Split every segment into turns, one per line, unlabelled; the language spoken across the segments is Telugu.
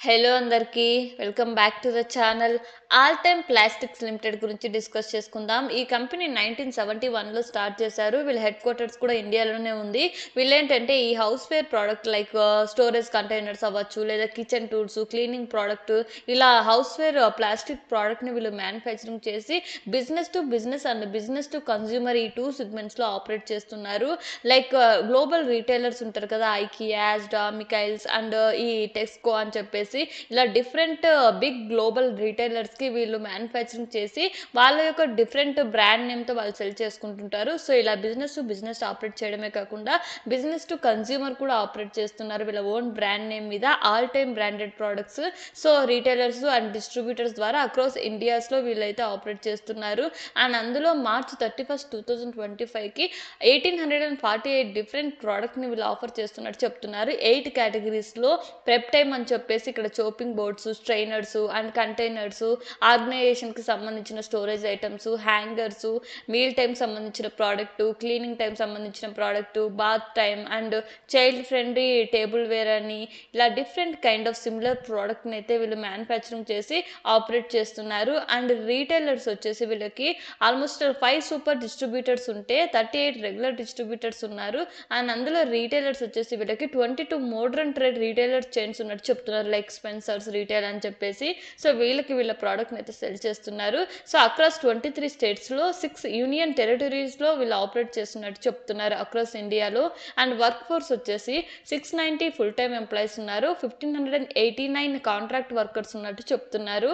హలో అందరికీ welcome back to the channel. All time plastics limited గురించి డిస్కస్ చేసుకుందాం. ఈ కంపెనీ 1971లో స్టార్ట్ చేశారు. వీళ్ళ హెడ్ క్వార్టర్స్ కూడా ఇండియాలోనే ఉంది. వీళ్ళేంటంటే ఈ హౌస్వేర్ ప్రోడక్ట్ లైక్ స్టోరేజ్ కంటైనర్స్ అవ్వచ్చు, లేదా కిచెన్ టూల్స్, క్లీనింగ్ ప్రోడక్ట్, ఇలా హౌస్వేర్ ప్లాస్టిక్ ప్రోడక్ట్ని వీళ్ళు మ్యానుఫ్యాక్చరింగ్ చేసి business to business and business to consumer ఈ టూ సెగ్మెంట్స్లో ఆపరేట్ చేస్తున్నారు. లైక్ గ్లోబల్ రీటైలర్స్ ఉంటారు కదా, ఐకియా, యాజ్డా, మికైల్స్ అండ్ ఈ టెస్కో అని చెప్పేసి ఇలా డిఫరెంట్ బిగ్ గ్లోబల్ రీటైలర్స్కి వీళ్ళు మ్యానుఫ్యాక్చరింగ్ చేసి వాళ్ళ యొక్క డిఫరెంట్ బ్రాండ్ నేమ్తో వాళ్ళు సెల్ చేసుకుంటుంటారు. సో ఇలా బిజినెస్ టు బిజినెస్ ఆపరేట్ చేయడమే కాకుండా బిజినెస్ టు కన్జ్యూమర్ కూడా ఆపరేట్ చేస్తున్నారు వీళ్ళ ఓన్ బ్రాండ్ నేమ్ మీద. All time branded products so retailers and distributors ద్వారా అక్రాస్ ఇండియాస్లో వీళ్ళైతే ఆపరేట్ చేస్తున్నారు. అండ్ అందులో మార్చ్ 31, 2025కి 1848 డిఫరెంట్ ప్రోడక్ట్ని వీళ్ళు ఆఫర్ చేస్తున్నట్టు చెప్తున్నారు. 8 కేటగిరీస్లో ప్రెప్ టైమ్ అని చెప్పేసి ఇక్కడ chopping boards, strainers and containers, ఆర్గనైజేషన్కి సంబంధించిన storage items, hangers, meal time సంబంధించిన ప్రోడక్ట్, క్లీనింగ్ టైం సంబంధించిన product, bath time and child friendly tableware అని ఇలా డిఫరెంట్ కైండ్ ఆఫ్ సిమిలర్ ప్రోడక్ట్ని అయితే వీళ్ళు మ్యానుఫ్యాక్చరింగ్ చేసి ఆపరేట్ చేస్తున్నారు. అండ్ రీటైలర్స్ వచ్చేసి వీళ్ళకి ఆల్మోస్ట్ 5 సూపర్ డిస్ట్రిబ్యూటర్స్ ఉంటే 38 రెగ్యులర్ డిస్ట్రిబ్యూటర్స్ ఉన్నారు. అండ్ అందులో రీటైలర్స్ వచ్చేసి వీళ్ళకి 22 మోడర్న్ ట్రేడ్ రీటైలర్ చైన్స్ ఉన్నట్టు చెప్తున్నారు, లైక్ స్పెన్సర్స్ రీటైల్ అని చెప్పేసి. సో వీళ్ళ ప్రోడక్ట్ని అయితే సెల్ చేస్తున్నారు. సో అక్రాస్ 23 స్టేట్స్లో 6 యూనియన్ టెరిటరీస్లో వీళ్ళు ఆపరేట్ చేస్తున్నట్టు చెప్తున్నారు అక్రాస్ ఇండియాలో. అండ్ వర్క్ ఫోర్స్ వచ్చేసి 690 ఫుల్ టైమ్ ఎంప్లాయీస్ ఉన్నారు, 1589 కాంట్రాక్ట్ వర్కర్స్ ఉన్నట్టు చెప్తున్నారు.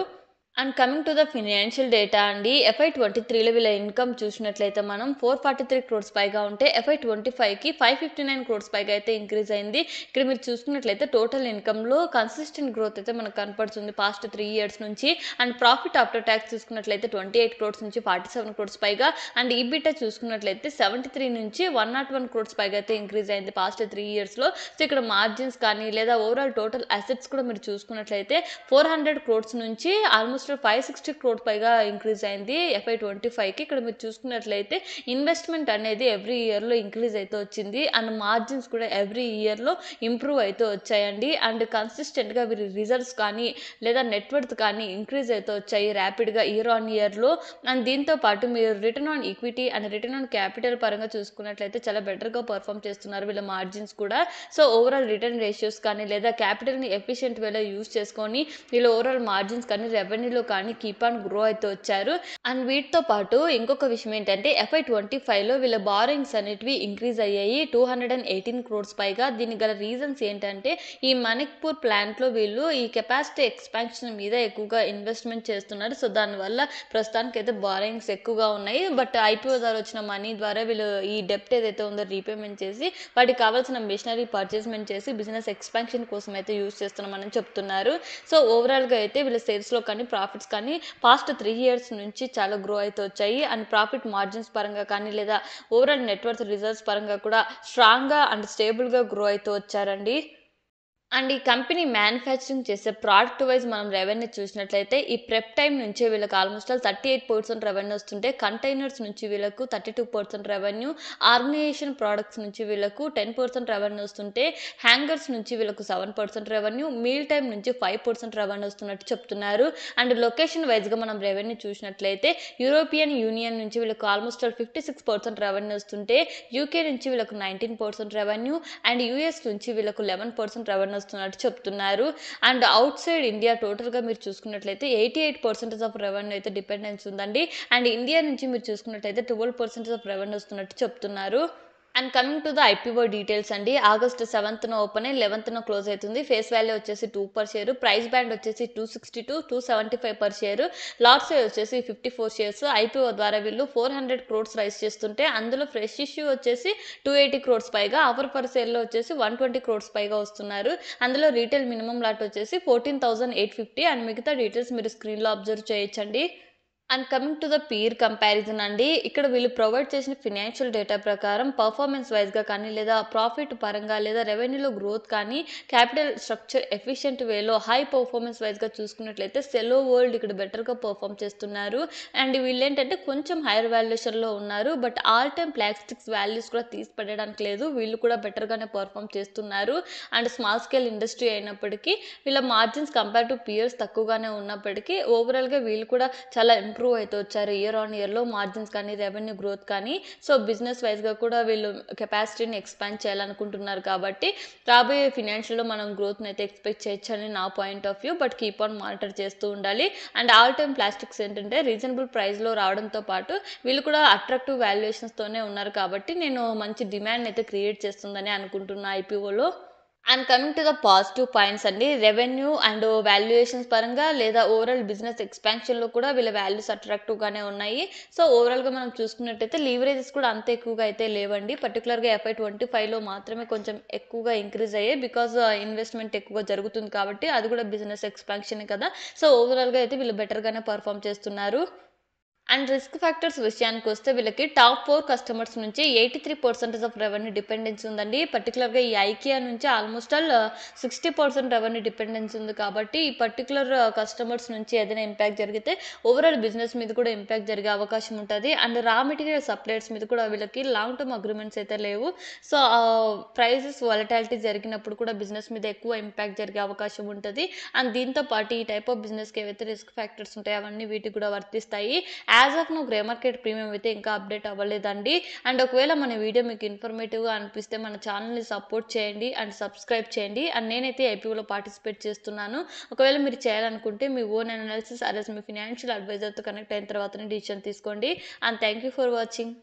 And coming to the financial data అండి, FY23లో వీళ్ళ ఇన్కమ్ చూసినట్లయితే మనం 443 క్రోర్స్ పైగా ఉంటే FY25కి 559 క్రోర్స్ పైగా అయితే ఇంక్రీజ్ అయింది. ఇక్కడ మీరు చూసుకున్నట్లయితే టోటల్ ఇన్కమ్లో కన్సిస్టెంట్ గ్రోత్ అయితే మనకు కనపడుతుంది పాస్ట్ 3 ఇయర్స్ నుంచి. అండ్ ప్రాఫిట్ ఆఫ్టర్ ట్యాక్స్ చూసుకున్నట్లయితే 28 క్రోర్స్ నుంచి 47 క్రోర్స్ పైగా. అండ్ ఈబిటా చూసుకున్నట్లయితే 73 నుంచి 101 క్రోర్స్ పైగా అయితే ఇంక్రీజ్ అయింది పాస్ట్ 3 ఇయర్స్లో. సో ఇక్కడ మార్జిన్స్ కానీ లేదా ఓవరాల్ టోటల్ అసెట్స్ కూడా మీరు చూసుకున్నట్లయితే 400 క్రోర్స్ నుంచి ఆల్మోస్ట్ 560 క్రోర్ పైగా ఇంక్రీజ్ అయింది FY25కి. ఇక్కడ మీరు చూసుకున్నట్లయితే ఇన్వెస్ట్మెంట్ అనేది ఎవ్రీ ఇయర్లో ఇంక్రీజ్ అయితే వచ్చింది. అండ్ మార్జిన్స్ కూడా ఎవ్రీ ఇయర్లో ఇంప్రూవ్ అయితే వచ్చాయండి. అండ్ కన్సిస్టెంట్గా వీరి రిజల్ట్స్ కానీ లేదా నెట్వర్త్ కానీ ఇంక్రీజ్ అయితే వచ్చాయి ర్యాపిడ్గా ఇయర్ ఆన్ ఇయర్లో. అండ్ దీంతో పాటు మీరు return on equity and return on capital పరంగా చూసుకున్నట్లయితే చాలా బెటర్గా పర్ఫామ్ చేస్తున్నారు వీళ్ళ మార్జిన్స్ కూడా. సో ఓవరాల్ రిటర్న్ రేషియోస్ కానీ లేదా క్యాపిటల్ని ఎఫిషియెంట్ వేలో యూజ్ చేసుకొని వీళ్ళ ఓవరాల్ మార్జిన్స్ కానీ రెవెన్యూలో కానీ కీప్ ఆన్ గ్రో అయితే వచ్చారు. అండ్ వీటితో పాటు ఇంకొక విషయం ఏంటంటే FY25లో వీళ్ళ బారోయింగ్స్ అనేటివి ఇంక్రీజ్ అయ్యాయి 218 క్రోర్స్ పైగా. దీనికి గల రీజన్స్ ఏంటంటే ఈ మణిక్పూర్ ప్లాంట్లో వీళ్ళు ఈ కెపాసిటీ ఎక్స్పాన్షన్ మీద ఎక్కువగా ఇన్వెస్ట్మెంట్ చేస్తున్నారు. సో దానివల్ల ప్రస్తుతానికి అయితే బారోయింగ్స్ ఎక్కువగా ఉన్నాయి. బట్ IPO ద్వారా వచ్చిన మనీ ద్వారా వీళ్ళు ఈ డెప్ట్ ఏదైతే ఉందో రీపేమెంట్ చేసి వాటికి కావాల్సిన మిషనరీ పర్చేస్మెంట్ చేసి బిజినెస్ ఎక్స్పాన్షన్ కోసం అయితే యూజ్ చేస్తున్నామని చెప్తున్నారు. సో ఓవరాల్గా అయితే వీళ్ళ సేల్స్లో కానీ ప్రాఫిట్స్ కానీ పాస్ట్ 3 ఇయర్స్ నుంచి చాలా గ్రో అయితే వచ్చాయి. అండ్ ప్రాఫిట్ మార్జిన్స్ పరంగా కానీ లేదా ఓవరాల్ నెట్వర్త్ రిజల్ట్స్ పరంగా కూడా స్ట్రాంగ్గా అండ్ స్టేబుల్గా గ్రో అయితే వచ్చారండి. అండ్ ఈ కంపెనీ మ్యానుఫ్యాక్చరింగ్ చేసే ప్రోడక్ట్ వైజ్ మనం రెవెన్యూ చూసినట్లయితే ఈ ప్రెప్ టైం నుంచి వీళ్ళకి ఆల్మోస్ట్ 38% రెవెన్యూ వస్తుంటే కంటైనర్స్ నుంచి వీళ్ళకు 32% రెవెన్యూ, ఆర్గనైజేషన్ ప్రోడక్ట్స్ నుంచి వీళ్ళకు 10% రెవెన్యూ వస్తుంటే హ్యాంగర్స్ నుంచి వీళ్ళకు 7% రెవెన్యూ, మీల్ టైం నుంచి 5% రెవెన్యూ వస్తున్నట్టు చెప్తున్నారు. అండ్ లొకేషన్ వైజ్గా మనం రెవెన్యూ చూసినట్లయితే యూరోపియన్ యూనియన్ నుంచి వీళ్ళకు ఆల్మోస్ట్ 56% రెవెన్యూ వస్తుంటే UK నుంచి వీళ్ళకు 19% రెవెన్యూ అండ్ US నుంచి వీళ్ళకు 11% రెవెన్యూ వస్తున్నట్టు చెప్తున్నారు. అండ్ అవుట్ సైడ్ ఇండియా టోటల్గా మీరు చూసుకున్నట్లయితే 88% ఆఫ్ రెవెన్యూ అయితే డిపెండెన్స్ ఉందండి. అండ్ ఇండియా నుంచి మీరు చూసుకున్నట్లయితే 12% ఆఫ్ రెవెన్యూ వస్తున్నట్టు చెప్తున్నారు. And coming to the IPO details అండి, August 7th ఓపెన్ అయ్యి 11th క్లోజ్ అవుతుంది. ఫేస్ వాల్యూ వచ్చేసి 2 పర్ షేర్, ప్రైస్ బ్యాండ్ వచ్చేసి 262, 275 పర్ షేర్, లాట్ సైజ్ వచ్చేసి 54 షేర్స్. IPO ద్వారా వీళ్ళు 400 క్రోర్స్ రైజ్ చేస్తుంటే అందులో ఫ్రెష్ ఇష్యూ వచ్చేసి 280 క్రోర్స్ పైగా, ఆఫర్ పర్ షేర్లో వచ్చేసి 120 క్రోర్స్ పైగా వస్తున్నారు. అందులో రీటైల్ మినిమం లాట్ వచ్చేసి 14,850 అండ్ మిగతా డీటెయిల్స్ మీరు స్క్రీన్లో అబ్జర్వ్ చేయొచ్చండి. And coming to the peer comparison అండి. ఇక్కడ వీళ్ళు ప్రొవైడ్ చేసిన ఫినాన్షియల్ డేటా ప్రకారం పర్ఫార్మెన్స్ వైస్‌గా కానీ, లేదా ప్రాఫిట్ పరంగా, లేదా రెవెన్యూలో గ్రోత్ కానీ, క్యాపిటల్ స్ట్రక్చర్ ఎఫిషియెంట్ వేలో హై పర్ఫార్మెన్స్ వైస్‌గా చూసుకున్నట్లయితే సెలో వరల్డ్ ఇక్కడ బెటర్‌గా పర్ఫార్మ్ చేస్తున్నారు. అండ్ వీళ్ళేంటంటే కొంచెం హైయర్ వాల్యుయేషన్‌లో ఉన్నారు. But all time plastics values కూడా తీసి పడేయడానికి లేదు. వీళ్ళు కూడా బెటర్‌గానే పర్ఫార్మ్ చేస్తున్నారు. అండ్ స్మాల్ స్కేల్ ఇండస్ట్రీ అయినప్పటికీ వీళ్ళ మార్జిన్స్ కంపేర్ టు పియర్స్ తక్కువగానే ఉన్నప్పటికీ ఓవరాల్‌గా వీళ్ళు కూడా చాలా ఇంప్రూవ్ అయితే వచ్చారు. ఇయర్ ఆన్ ఇయర్‌లో మార్జిన్స్ కానీ, రెవెన్యూ గ్రోత్ కానీ. సో, బిజినెస్ వైస్‌గా కూడా వీళ్ళు కెపాసిటీని ఎక్స్‌పాండ్ చేయాలనుకుంటున్నారు కాబట్టి, రాబోయే ఫినాన్షియల్‌లో మనం గ్రోత్‌నైతే ఎక్స్‌పెక్ట్ చేయొచ్చని నా point of view. But keep on monitor చేస్తూ ఉండాలి. అండ్ ఆల్ టైమ్ ప్లాస్టిక్స్ ఏంటంటే రీజనబుల్ ప్రైస్‌లో రావడంతో పాటు వీళ్ళు కూడా అట్రాక్టివ్ వాల్యుయేషన్స్‌తోనే ఉన్నారు కాబట్టి, నేను మంచి డిమాండ్‌నైతే క్రియేట్ చేస్తుందని అనుకుంటున్నా ఐపీఓలో. And coming to the positive points అండి. రెవెన్యూ అండ్ వాల్యుయేషన్స్ పరంగా లేదా ఓవరాల్ బిజినెస్ ఎక్స్‌పాన్షన్‌లో కూడా వీళ్ళ వాల్యూస్ అట్రాక్టివ్‌గానే ఉన్నాయి. సో, ఓవరాల్‌గా మనం చూసుకున్నట్టయితే లీవరేజెస్ కూడా అంత ఎక్కువగా అయితే లేవండి. పర్టిక్యులర్‌గా FY25లో మాత్రమే కొంచెం ఎక్కువగా ఇంక్రీజ్ అయ్యాయి. బికాజ్ ఇన్వెస్ట్‌మెంట్ ఎక్కువగా జరుగుతుంది కాబట్టి అది కూడా బిజినెస్ ఎక్స్‌పాన్షనే కదా! సో, ఓవరాల్‌గా అయితే వీళ్ళు బెటర్‌గానే పెర్ఫార్మ్ చేస్తున్నారు. అండ్ రిస్క్ ఫ్యాక్టర్స్ విషయానికొస్తే వీళ్ళకి టాప్ 4 కస్టమర్స్ నుంచి 83% ఆఫ్ రెవెన్యూ డిపెండెన్సీ ఉందండి. పర్టిక్యులర్‌గా ఈ ఐకియా నుంచి ఆల్మోస్ట్ 60% రెవెన్యూ డిపెండెన్సీ ఉంది కాబట్టి, ఈ పర్టిక్యులర్ కస్టమర్స్ నుంచి ఏదైనా ఇంపాక్ట్ జరిగితే ఓవరాల్ బిజినెస్ మీద కూడా ఇంపాక్ట్ జరిగే అవకాశం ఉంటది. అండ్ రా మెటీరియల్ సప్లయర్స్ మీద కూడా వీళ్ళకి లాంగ్ టర్మ్ అగ్రీమెంట్స్ అయితే లేవు. సో, ప్రైజెస్ వాలటాలిటీ జరిగినప్పుడు కూడా బిజినెస్ మీద ఎక్కువ ఇంపాక్ట్ జరిగే అవకాశం ఉంటది. అండ్ దీంతో పాటు ఈ టైప్ ఆఫ్ బిజినెస్‌కి ఏవైతే రిస్క్ ఫ్యాక్టర్స్ ఉంటాయో అవన్నీ వీటికి కూడా వర్తిస్తాయి. As of now grey market premium అయితే ఇంకా అప్డేట్ అవ్వలేదండి. అండ్ ఒకవేళ మన వీడియో మీకు ఇన్ఫర్మేటివ్‌గా అనిపిస్తే మన ఛానల్‌ని సపోర్ట్ చేయండి అండ్ సబ్స్క్రైబ్ చేయండి. అండ్ నేనైతే ఐపీఓలో పార్టిసిపేట్ చేస్తున్నాను. ఒకవేళ మీరు చేయాలనుకుంటే మీ ఓన్ అనాలిసిస్ ఆర్ఎల్స్ మీ ఫినాన్షియల్ అడ్వైజర్‌తో కనెక్ట్ అయిన తర్వాతనే డిసిషన్ తీసుకోండి. And thank you for watching.